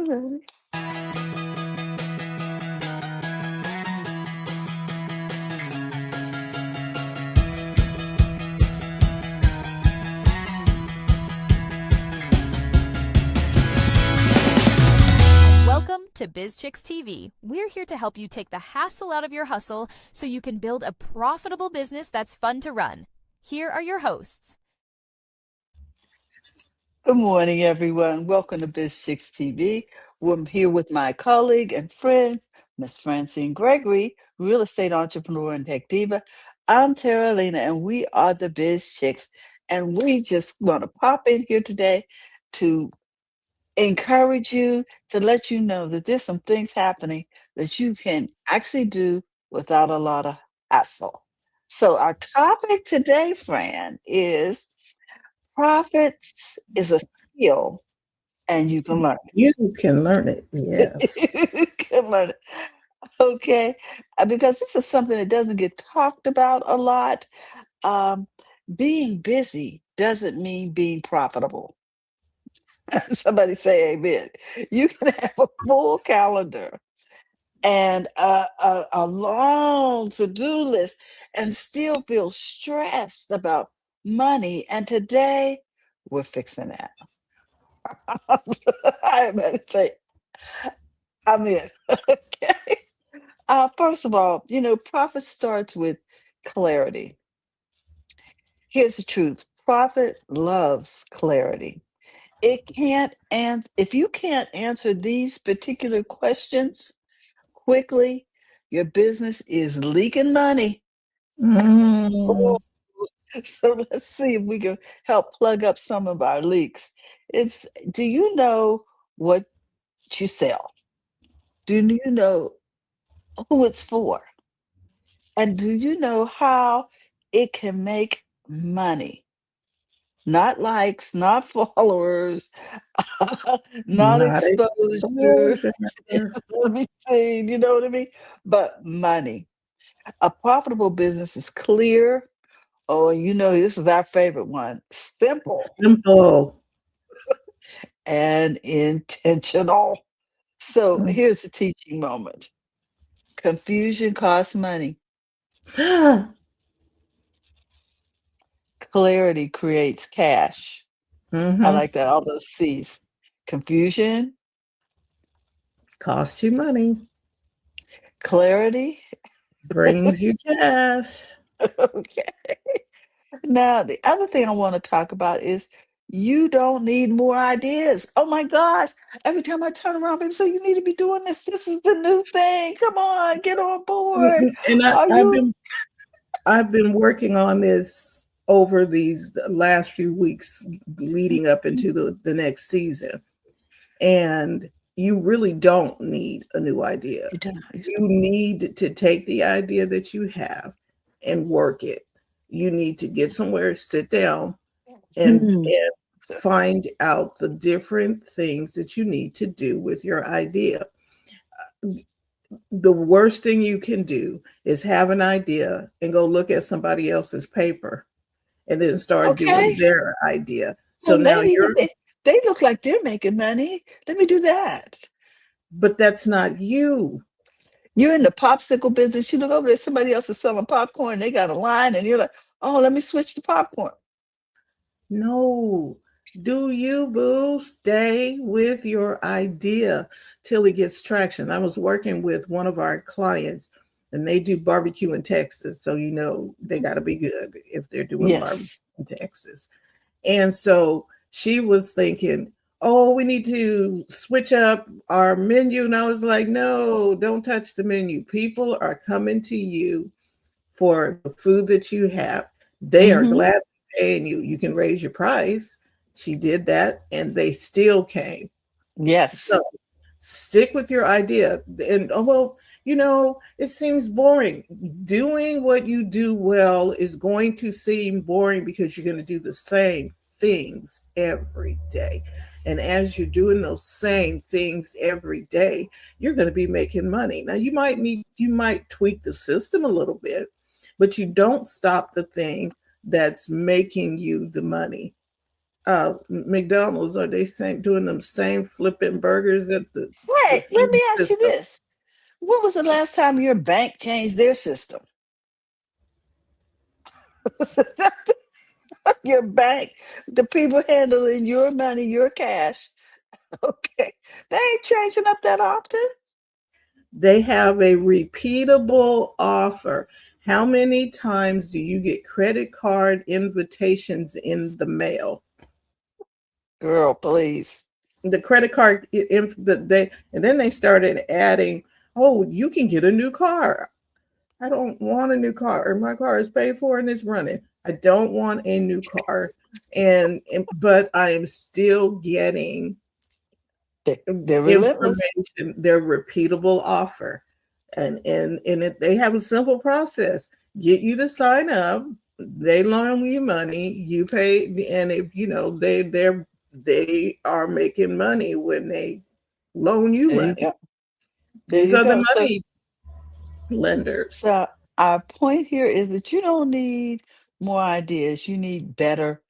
ready. Welcome to BizChicks TV. We're here to help you take the hassle out of your hustle so you can build a profitable business that's fun to run. Here are your hosts. Good morning, everyone. Welcome to BizChicks TV. I'm here with my colleague and friend, Miss Francine Gregory, real estate entrepreneur and tech diva. I'm Tara Lena, and we are the Biz Chicks. And we just want to pop in here today to encourage you, to let you know that there's some things happening that you can actually do without a lot of hassle. So, our topic today, Fran, is profits is a skill and you can learn You can learn it. it. Yes. You can learn it. Okay. Because this is something that doesn't get talked about a lot. Um, being busy doesn't mean being profitable. Somebody say amen. You can have a full calendar and a long to-do list and still feel stressed about money. And today we're fixing that. I better say, I'm in. Okay. First of all, profit starts with clarity. Here's the truth. Profit loves clarity. It can't and if you can't answer these particular questions quickly, your business is leaking money. Oh, Mm, so let's see if we can help plug up some of our leaks. Do you know what you sell? Do you know who it's for? And do you know how it can make money? Not likes, not followers, not not exposure. exposure. It's gonna be seen, you know what I mean? But money. A profitable business is clear. Oh, this is our favorite one. Simple Simple. and intentional. So here's the teaching moment. Confusion costs money. Clarity creates cash. I Mm-hmm. like that. All those C's. Confusion, Cost you money. clarity. Brings you cash. Okay. Now, the other thing I want to talk about is you don't need more ideas. Oh my gosh. Every time I turn around, people say, you need to be doing this. This is the new thing. Come on, get on board. And Are I've you? been working on this over these last few weeks leading up into the next season. And you really don't need a new idea. You don't. You need to take the idea that you have and work it. You need to get somewhere, sit down, Hmm. and find out the different things that you need to do with your idea. The worst thing you can do is have an idea and go look at somebody else's paper and then start doing Okay. their idea. So Well, now maybe you're, they look like they're making money. Let me do that. but that's not you. You're in the popsicle business. You look over there, somebody else is selling popcorn. They got a line, and you're like, oh, let me switch to popcorn. No. Do you, boo? Stay with your idea till it gets traction. I was working with one of our clients and they do barbecue in Texas. So, they got to be good if they're doing barbecue Yes. in Texas. And so she was thinking, oh, we need to switch up our menu. And I was like, no, don't touch the menu. People are coming to you for the food that you have. They are Hmm. glad to pay and you can raise your price. She did that and they still came. Yes. So stick with your idea. And oh, well, it seems boring. Doing what you do well is going to seem boring because you're going to do the same things every day. And as you're doing those same things every day, you're going to be making money. Now you might tweak the system a little bit, but you don't stop the thing that's making you the money. McDonald's, are they same doing them same flipping burgers at the Right. Let same me ask you system? this. When was the last time your bank changed their system? Your bank, the people handling your money, your cash. Okay. They ain't changing up that often. They have a repeatable offer. How many times do you get credit card invitations in the mail? Girl, please. The credit card, and then they started adding, oh, you can get a new car. I don't want a new car. My car is paid for and it's running. I don't want a new car. But I am still getting They're relentless. information, their repeatable offer. They have a simple process. Get you to sign up, they loan you money, you pay, and if you know they are making money when they loan you There you money. go. There These you are the go. So, money lenders. so our point here is that you don't need more ideas. You need better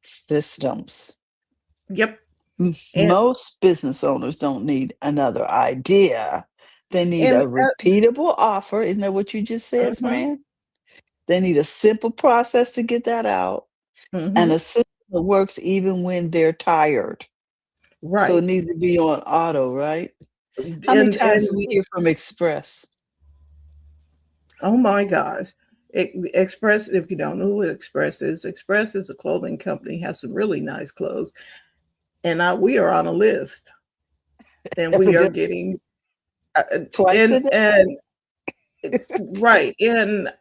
systems. Yep. And Most business owners don't need another idea. They need and a repeatable offer. Isn't that what you just said, mhm, Fran? They need a simple process to get that out and mhm, a system that works even when they're tired. So it right. needs to be on auto, right? How many times do And we hear from Express? oh my gosh. Express, if you don't know who Express is a clothing company, has some really nice clothes. And we are on a list, and we are Evidently getting twice a and day. right. And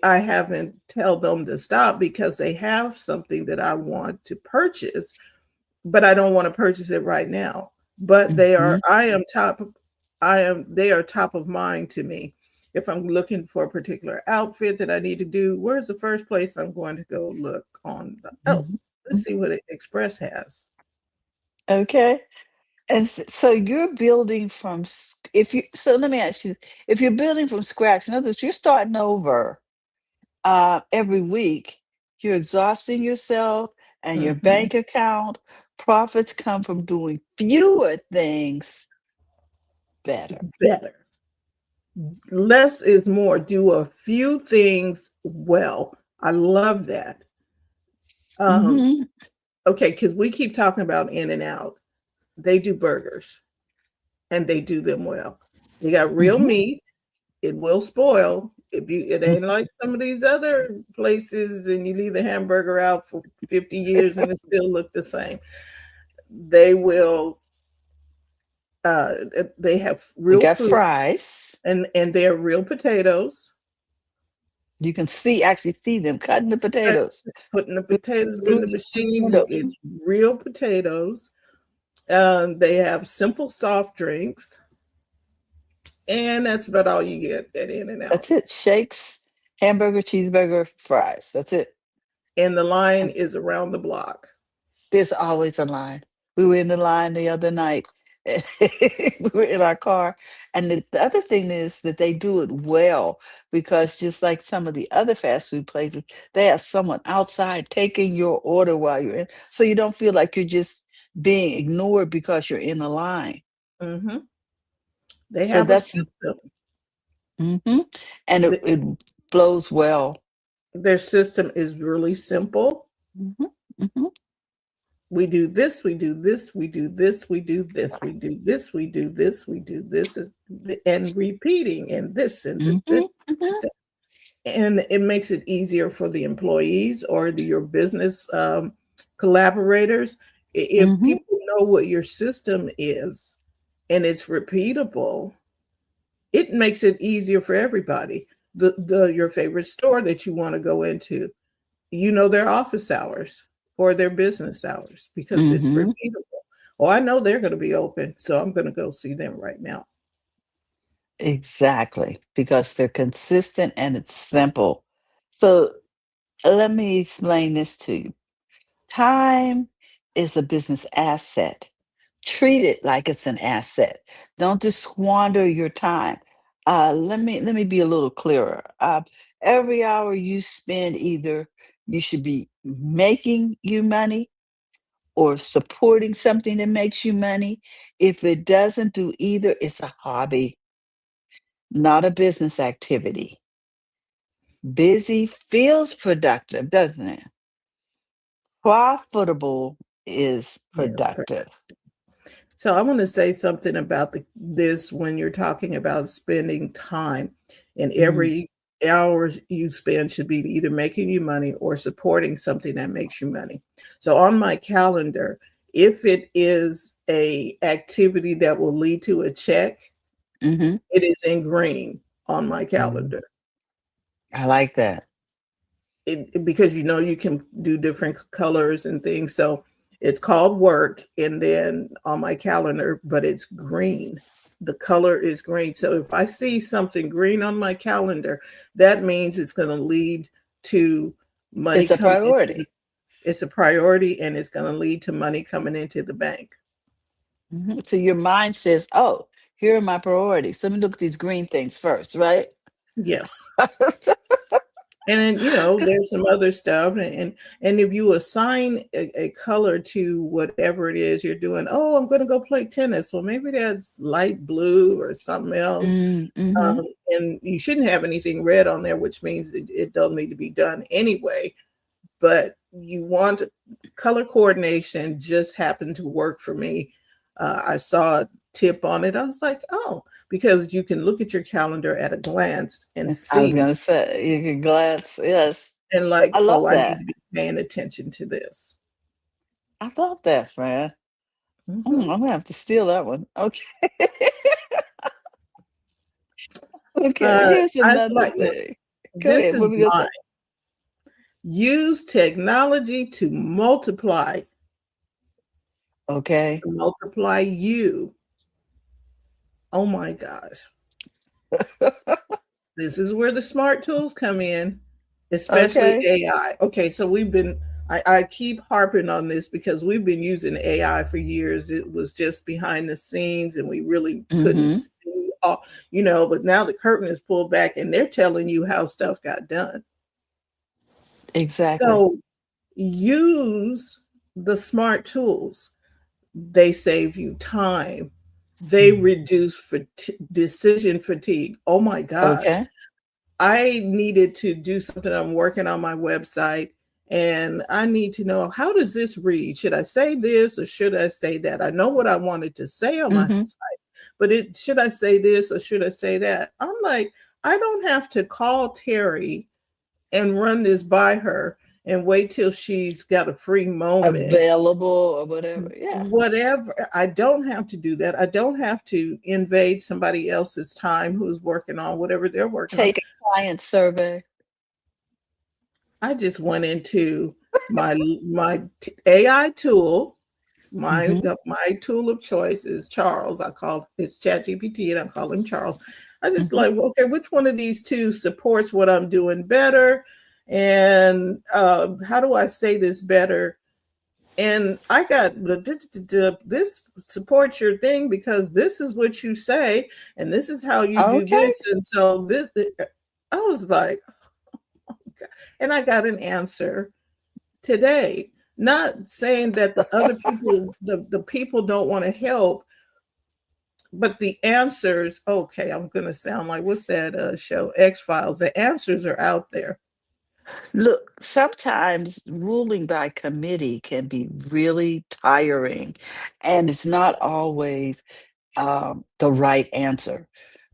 I haven't tell them to stop because they have something that I want to purchase, but I don't want to purchase it right now. But Mhm, they are top of mind to me. If I'm looking for a particular outfit that I need to do, where's the first place I'm going to go look on oh, mhm, let's mhm. see what Express has. Okay. And so you're building from if you so let me ask you, if you're building from scratch, in other words, you're starting over every week, you're exhausting yourself and your Mhm. bank account. Profits come from doing fewer things better. Better. Less is more. Do a few things well. I love that. Um, Mhm, okay, because we keep talking about In and Out. They do burgers and they do them well. They got real mhm, meat. It will spoil. If you it mm. ain't like some of these other places and you leave the hamburger out for 50 years and it still look the same. They will they have They real got food fries. and they're real potatoes. You can actually see them cutting the Cut- potatoes. Putting the Through potatoes in through the the through the machine. window. It's real potatoes. They have simple soft drinks, and that's about all you get at In and Out. That's it. Shakes, hamburger, cheeseburger, fries. That's it. And the line And is around the block. there's always a line. We were in the line the other night. We were in our car. And the other thing is that they do it well because just like some of the other fast food places, they have someone outside taking your order while you're in. So you don't feel like you're just being ignored because you're in a line. Hmm. They So have a that's system. mhm. And it flows well. Their system is really simple. Mhm, mhm, We do this, we do this, we do this, we do this, we do this, we do this, we do this, and repeating and this mhm, mhm, and it makes it easier for the employees or your business collaborators. If mhm, people know what your system is and it's repeatable, it makes it easier for everybody. The your favorite store that you want to go into, you know their office hours or their business hours because it's mhm. repeatable. Oh, I know they're going to be open, so I'm going to go see them right now. Exactly, because they're consistent and it's simple. So let me explain this to you. Time is a business asset. Treat it like it's an asset. Don't just squander your time. Let me be a little clearer. Every hour you spend, either you should be making you money or supporting something that makes you money. If it doesn't do either, it's a hobby, not a business activity. Busy feels productive, doesn't it? Profitable is Yeah. productive. So I want to say something about this when you're talking about spending time, and Mm, every hour you spend should be either making you money or supporting something that makes you money. So on my calendar, if it is a activity that will lead to a check, mhm, it is in green on my mm. calendar. I like that. Because you can do different colors and things. So it's called work, and then on my calendar, but it's green. The color is green. So if I see something green on my calendar, that means it's going to lead to money It's a coming into priority. it's a priority, and it's going to lead to money coming into the bank. Mhm. So your mind says, "Oh, here are my priorities. Let me look at these green things first," right? Yes. And then, there's some other stuff, and if you assign a color to whatever it is you're doing, oh, I'm going to go play tennis. Well, maybe that's light blue or something else. Mm, mhm. And you shouldn't have anything red on there, which means it doesn't need to be done anyway. But you want color coordination. Just happened to work for me. I saw a tip on it. I was like, oh, because you can look at your calendar at a glance and I was see, gonna say, you can glance, yes. and I like, love oh, I need that. to be paying attention to this. I love that, friend. Mhm. I'm gonna have to steal that one. Okay. Okay, Uh, here's I another like thing. Go this ahead, is what we gonna mine. say? Use technology Okay. to multiply you. Oh my gosh. This is where the smart tools come in, especially Okay. AI. Okay, so I keep harping on this because we've been using AI for years. It was just behind the scenes and we really couldn't Mhm. see all, but now the curtain is pulled back and they're telling you how stuff got done. Exactly. So use the smart tools. They save you time. They Mm. reduce decision fatigue. Oh my gosh. Okay. I needed to do something. I'm working on my website and I need to know, how does this read? Should I say this or should I say that? I know what I wanted to say on my Mhm. site, but should I say this or should I say that? I'm like, I don't have to call Terry and run this by her and wait till she's got a free moment. Available or whatever. Yeah. Whatever. I don't have to do that. I don't have to invade somebody else's time who's working on whatever they're working on. Take a client survey. I just went into my AI tool. My Mhm. my tool of choice is Charles. I call it's ChatGPT, and I call him Charles. I just Mhm. like, well, okay, which one of these two supports what I'm doing better, and how do I say this better? And I got this supports your thing because this is what you say, and this is how you do Okay. this, and so this. I was like, and I got an answer today. Not saying that the other people, the people don't want to help, but the answers, okay, I'm going to sound like, what's that show, X-Files? The answers are out there. Look, sometimes ruling by committee can be really tiring, and it's not always the right answer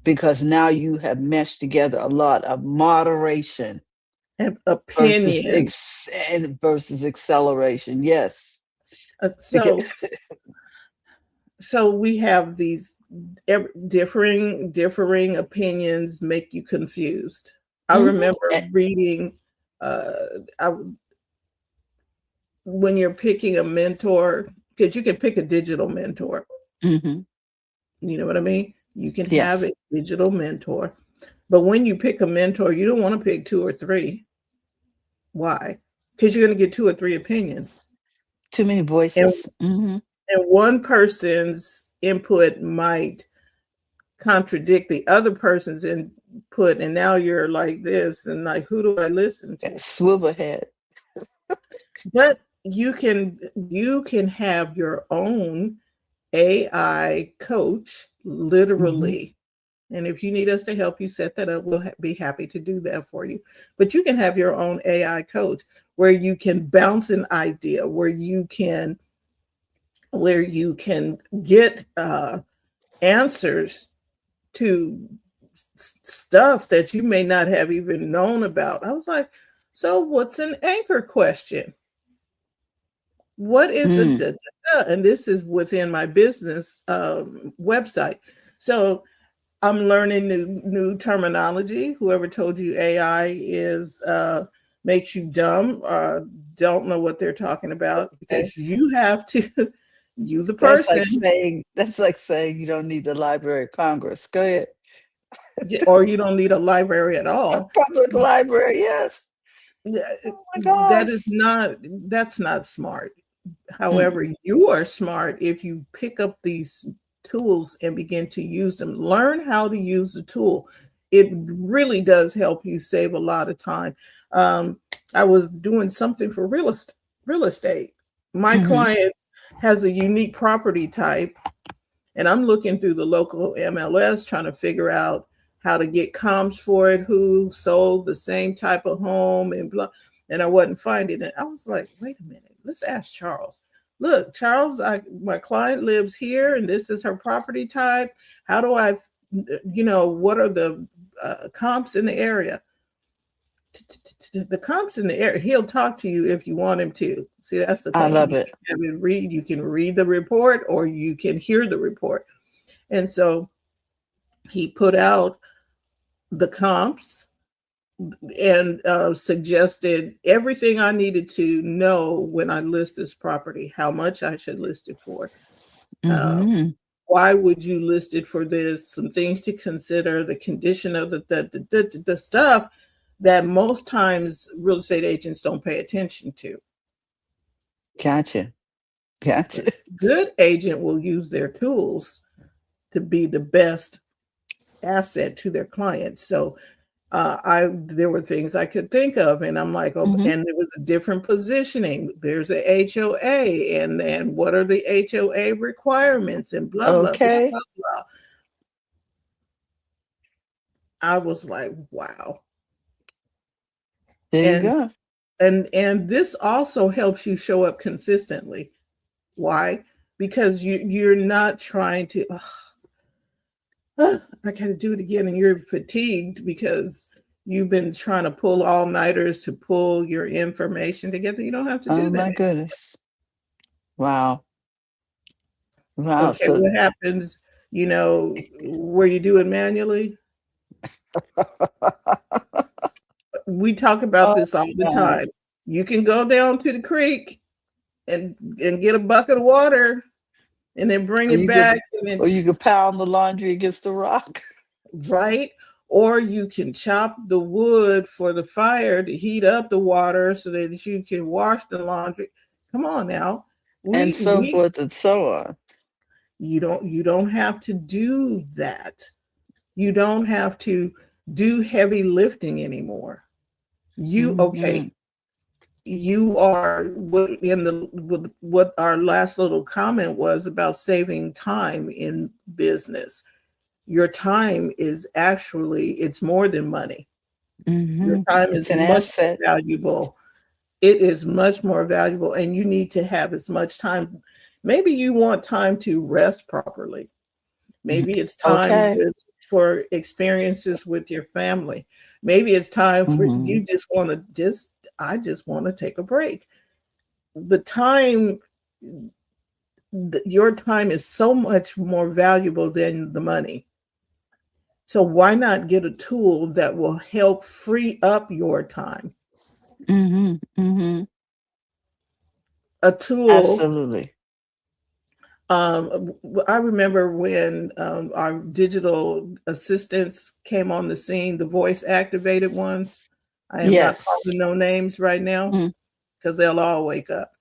because now you have meshed together a lot of moderation And versus opinion. versus acceleration. Yes, because So we have these differing opinions make you confused. I Mhm. remember reading uh, I, when you're picking a mentor, because you can pick a digital mentor. Mhm. You know what I mean? You can have a Yes, digital mentor, but when you pick a mentor, you don't want to pick two or three. Why? Because you're going to get two or three opinions, too many and voices. Mhm. one person's input might contradict the other person's input, and now you're like this, and like, who do I listen to? Swivel head. But you can have your own AI coach, Mm-hmm. literally. And if you need us to help you set that up, we'll be happy to do that for you. But you can have your own AI coach where you can bounce an idea, where you can get answers to stuff that you may not have even known about. I was like, so what's an anchor question? What is a Mm. da, da, da? And this is within my business website. So I'm learning new terminology. Whoever told you AI is makes you dumb, don't know what they're talking about, Okay. because you have to, you the That's like person, saying you don't need the Library of Congress. Go ahead. or you don't need a library at A all. public library, yes. Yeah, Oh my that gosh. is not, that's not smart. Mm. However, you are smart if you pick up these tools and begin to use them. Learn how to use the tool. It really does help you save a lot of time. Um, I was doing something for real estate. My Mm-hmm. client has a unique property type, and I'm looking through the local MLS trying to figure out how to get comps for it, who sold the same type of home and blah. And I wasn't finding it. I was like, wait a minute, let's ask Charles. Look, Charles, my client lives here and this is her property type. How do I, what are the comps in the area? The comps in the area, he'll talk to you if you want him to. See, that's the I thing. love You it. can have him read, you can read the report or you can hear the report. And so he put out the comps and suggested everything I needed to know when I list this property, how much I should list it for. Uh, Mm-hmm. why would you list it for this? Some things to consider, the condition of the stuff that most times real estate agents don't pay attention to. Gotcha. Gotcha. But a good agent will use their tools to be the best asset to their clients. So I there were things I could think of, and I'm like, oh, Mm-hmm. and there was a different positioning. There's a HOA, and then what are the HOA requirements, and blah blah blah blah Okay. blah. I was like, wow, There you and go. and this also helps you show up consistently. Why? Because you're not trying to. I got to do it again, and you're fatigued because you've been trying to pull all nighters to pull your information together. You don't have to Oh do that. my goodness. Wow. Wow. Okay, So what happens, where you do it manually? We talk about oh this all the my time. gosh. You can go down to the creek and get a bucket of water and then bring Or it you could back and then or you could pound the laundry against the rock. right? Or you can chop the wood for the fire to heat up the water so that you can wash the laundry. Come on now. And We so we forth and so on. you don't have to do that. You don't have to do heavy lifting anymore. You Mhm. okay, you are what our last little comment was about saving time in business. Your time is actually, it's more than money. Your Mhm. time It's is an much asset. more valuable. It is much more valuable, and you need to have as much time. Maybe you want time to rest properly. Mhm. Maybe it's time Okay. for experiences with your family. Maybe it's time for Mhm. you just want to I just want to take a break. The time, your time is so much more valuable than the money. So why not get a tool that will help free up your time? Mhm. Mhm. A tool. Absolutely. I remember when our digital assistants came on the scene, the voice activated ones. I am not calling Yes. no names right now Mm. because they'll all wake up.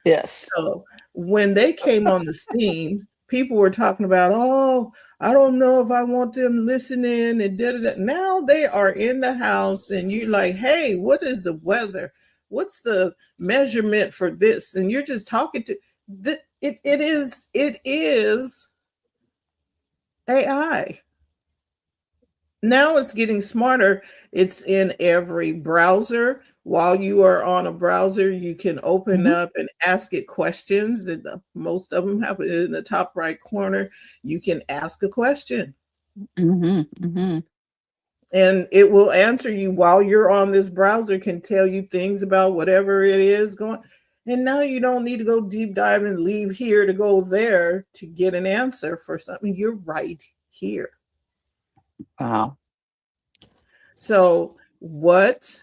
Yes. So when they came on the scene, people were talking about, oh, I don't know if I want them listening and da da da. Now they are in the house, and you're like, hey, what is the weather? what's the measurement for this? And you're just talking to it is AI. Now it's getting smarter. It's in every browser. While you are on a browser, you can open Mhm. up and ask it questions. And most of them have it in the top right corner. You can ask a question Mhm. Mhm. and it will answer you while you're on this browser, can tell you things about whatever it is going. And now you don't need to go deep dive and leave here to go there to get an answer for something. You're right here. Wow. So what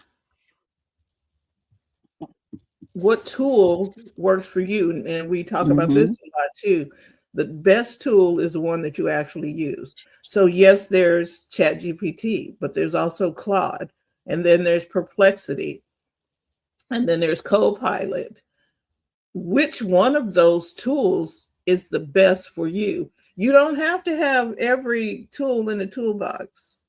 tool works for you? And we talk about Mhm. this a lot too. The best tool is the one that you actually use. So yes, there's ChatGPT, but there's also Claude, and then there's Perplexity, and then there's Copilot. Which one of those tools is the best for you? You don't have to have every tool in the toolbox.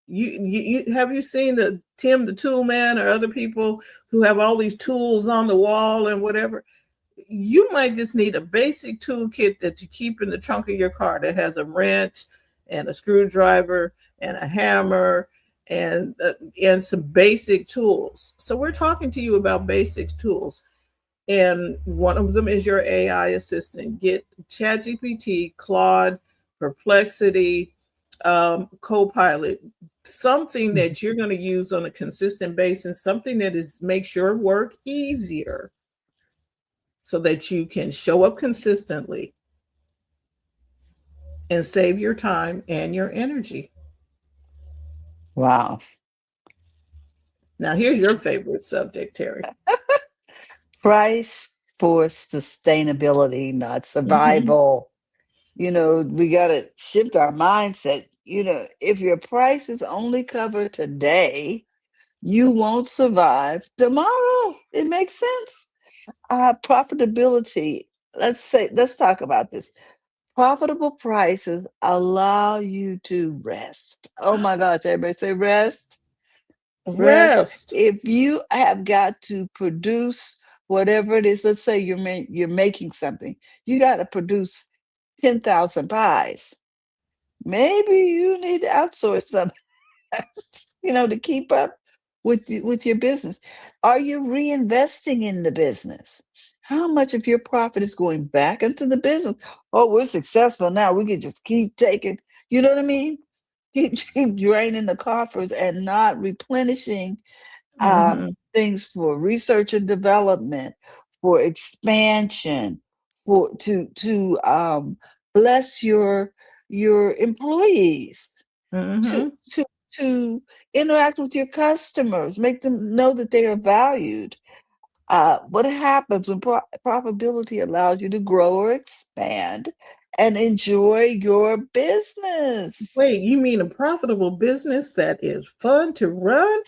You have you seen the Tim the Tool Man or other people who have all these tools on the wall and whatever? You might just need a basic toolkit that you keep in the trunk of your car that has a wrench and a screwdriver and a hammer and some basic tools. So we're talking to you about basic tools, and one of them is your AI assistant. Get ChatGPT, Claude, Perplexity, Copilot, something Mhm. that you're going to use on a consistent basis, something that is makes your work easier, so that you can show up consistently and save your time and your energy. Wow. Now, here's your favorite subject, Terry. Price for sustainability, not Hmm. survival. We got to shift our mindset. If your prices only cover today, you won't survive tomorrow. It makes sense. Profitability. Let's talk about this. Profitable prices allow you to rest. Oh my gosh, everybody say rest. Rest. Rest. If you have got to produce whatever it is, let's say you're making something, you got to produce 10,000 pies. Maybe you need to outsource some, to keep up with your business. Are you reinvesting in the business? How much of your profit is going back into the business? Oh, we're successful now. We can just keep taking, you know what I mean? Keep draining the coffers and not replenishing uh, Hmm. things for research and development, for expansion, for to bless your employees, to Hmm. to to interact with your customers, make them know that they are valued. What happens when profitability allows you to grow or expand and enjoy your business? Wait, you mean a profitable business that is fun to run?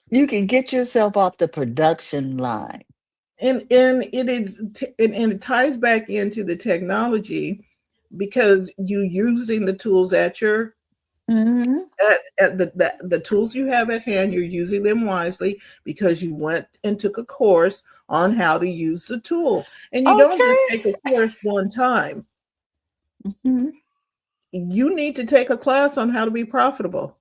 You can get yourself off the production line. And and it ties back into the technology, because you using the tools at your Mhm. at the tools you have at hand, you're using them wisely because you went and took a course on how to use the tool. And you don't just Okay. take a course one time. Mhm. You need to take a class on how to be profitable,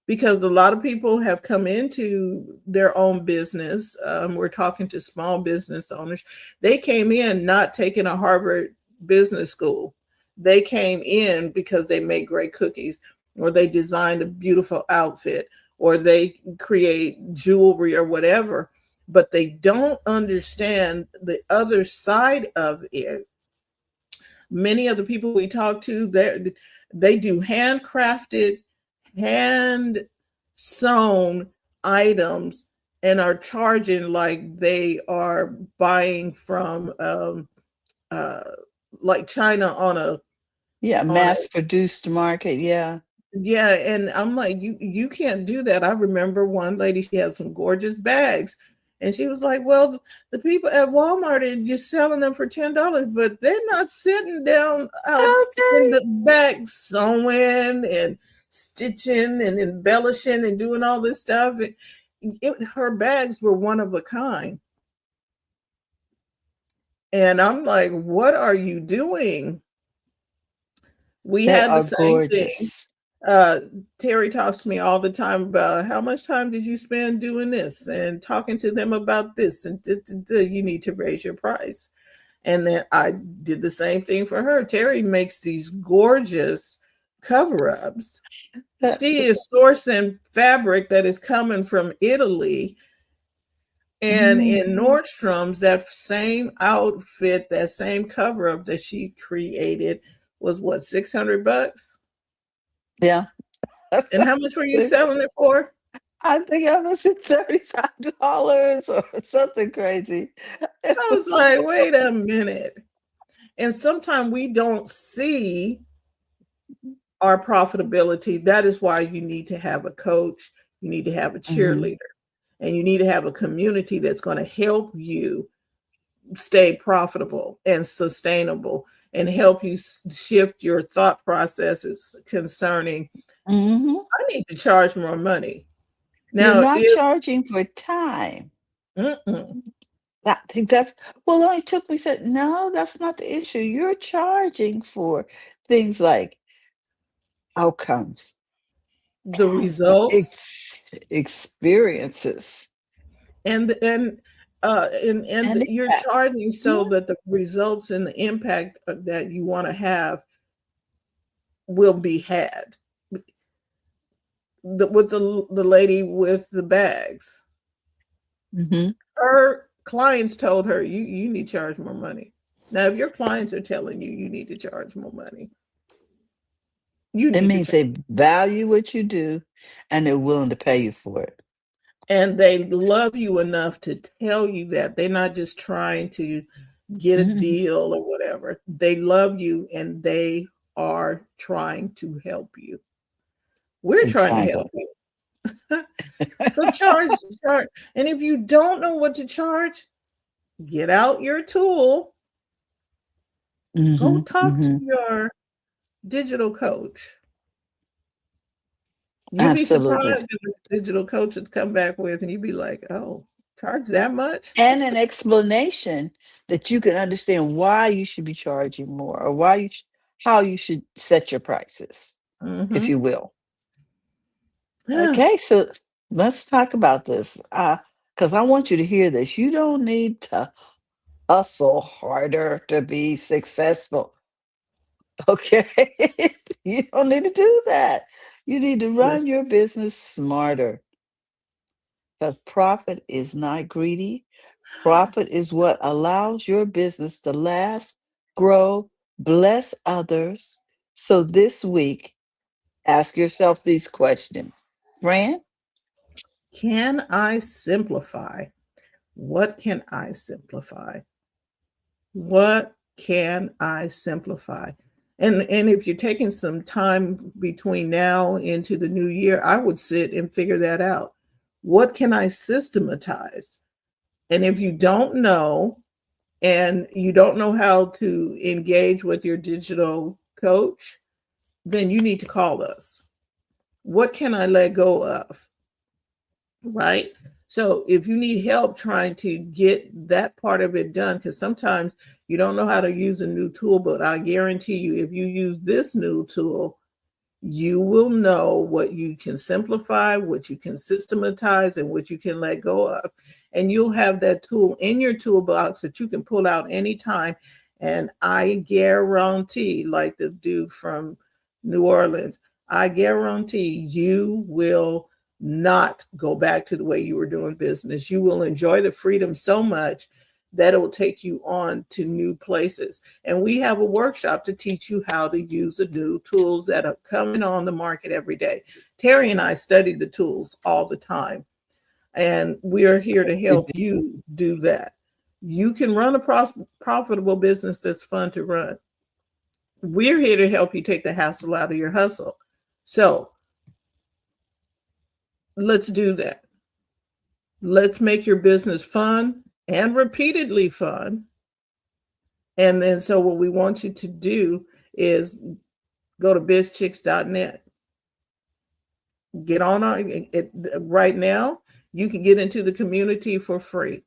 because a lot of people have come into their own business. We're talking to small business owners. They came in not taking a Harvard business school. They came in because they make great cookies, or they designed a beautiful outfit, or they create jewelry or whatever, but they don't understand the other side of it. Many of the people we talk to, they do handcrafted, hand sewn items, and are charging like they are buying from uh, like China on Yeah, a mass produced market, yeah. yeah. And I'm like, you can't do that. I remember one lady, she had some gorgeous bags. And she was like, well, the people at Walmart are just selling them for $10, but they're not sitting down out in Okay. the back sewing and stitching and embellishing and doing all this stuff. her bags were one of a kind. And I'm like, what are you doing? We They had the are same thing. gorgeous. Terry talks to me all the time about how much time did you spend doing this and talking to them about this and you need to raise your price. And then I did the same thing for her. Terry makes these gorgeous cover-ups. She is sourcing fabric that is coming from Italy. And in Mhm. Nordstrom's, that same outfit, that same cover-up that she created was what, $600? Yeah. And how much were you selling it for? I think I was at $35 or something crazy. It I was was like, wait a minute. And sometimes we don't see our profitability. That is why you need to have a coach, you need to have a Mhm. cheerleader, and you need to have a community that's going to help you stay profitable and sustainable and help you shift your thought processes concerning, Mhm. I need to charge more money. You're Now, not if charging for time. mm-mm, I think that's well, it only took me said, "No, that's not the issue. You're charging for things like outcomes, the results experiences, and and you're impact." charging so Mhm, that the results and the impact that you want to have will be had. With the lady with the bags, mhm. her clients told her, you need to charge more money. Now, if your clients are telling you you need to charge more money, you It need to means charge. they value what you do, and they're willing to pay you for it. And they love you enough to tell you that. They're not just trying to get a Mhm. deal or whatever. They love you and they are trying to help you. We're trying to help Exactly. you. So charge. And if you don't know what to charge, get out your tool. Go Mhm, talk to mhm. your digital coach. You'd be Absolutely. surprised if a digital coach would come back with, and you'd be like, "Oh, charge that much?" And an explanation that you can understand why you should be charging more or how you should set your prices, if Hmm. you will. Okay, so let's talk about this. Because I want you to hear this. You don't need to hustle harder to be successful. Okay. You don't need to do that. You need to run Listen, your business smarter because profit is not greedy. Profit is what allows your business to last, grow, bless others. So this week, ask yourself these questions. Fran, can I simplify? What can I simplify? What can I simplify? And if you're taking some time between now into the new year, I would sit and figure that out. What can I systematize? And if you don't know, and you don't know how to engage with your digital coach, then you need to call us. What can I let go of? Right? So if you need help trying to get that part of it done, because sometimes you don't know how to use a new tool, but I guarantee you, if you use this new tool, you will know what you can simplify, what you can systematize, and what you can let go of. And you'll have that tool in your toolbox that you can pull out anytime. And I guarantee, like the dude from New Orleans, I guarantee you will not go back to the way you were doing business. You will enjoy the freedom so much that it will take you on to new places. And we have a workshop to teach you how to use the new tools that are coming on the market every day. Terry and I study the tools all the time, and we are here to help you do that. You can run a profitable business that's fun to run. We're here to help you take the hassle out of your hustle. So let's do that. Let's make your business fun and repeatedly fun. And then, so what we want you to do is go to bizchicks.net. Get on our it, right now. You can get into the community for free.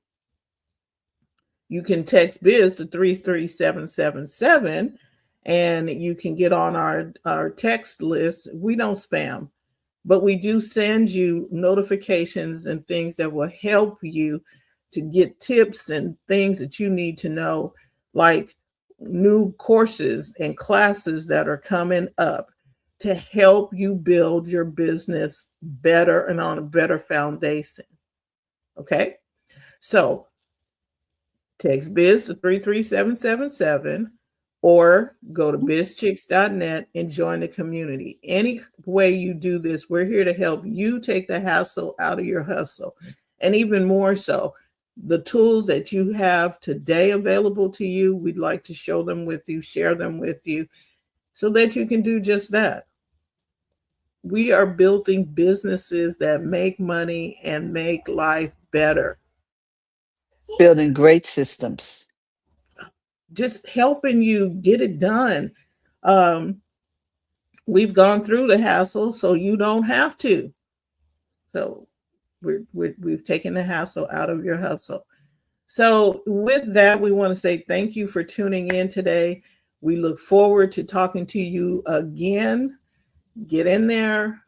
You can text biz to 33777 and you can get on our text list. We don't spam, but we do send you notifications and things that will help you to get tips and things that you need to know, like new courses and classes that are coming up to help you build your business better and on a better foundation. Okay? So text biz to 33777 or go to bizchicks.net and join the community. Any way you do this, we're here to help you take the hassle out of your hustle. And even more so, the tools that you have today available to you, we'd like to show them with you, share them with you, so that you can do just that. We are building businesses that make money and make life better. Building great systems. Just helping you get it done. We've gone through the hassle, so you don't have to. So we've taken the hassle out of your hustle. So with that, we want to say thank you for tuning in today. We look forward to talking to you again. Get in there,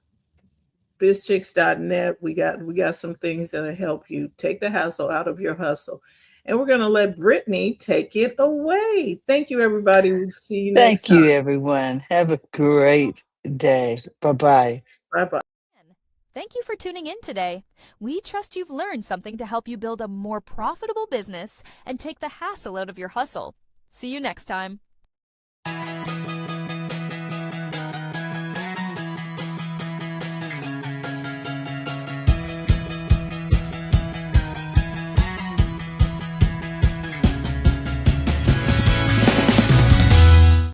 bizchicks.net. We got some things that'll help you take the hassle out of your hustle. And we're going to let Brittany take it away. Thank you, everybody. We'll see you next Thank time. you, everyone. Have a great day. Bye-bye. Bye-bye. Thank you for tuning in today. We trust you've learned something to help you build a more profitable business and take the hassle out of your hustle. See you next time.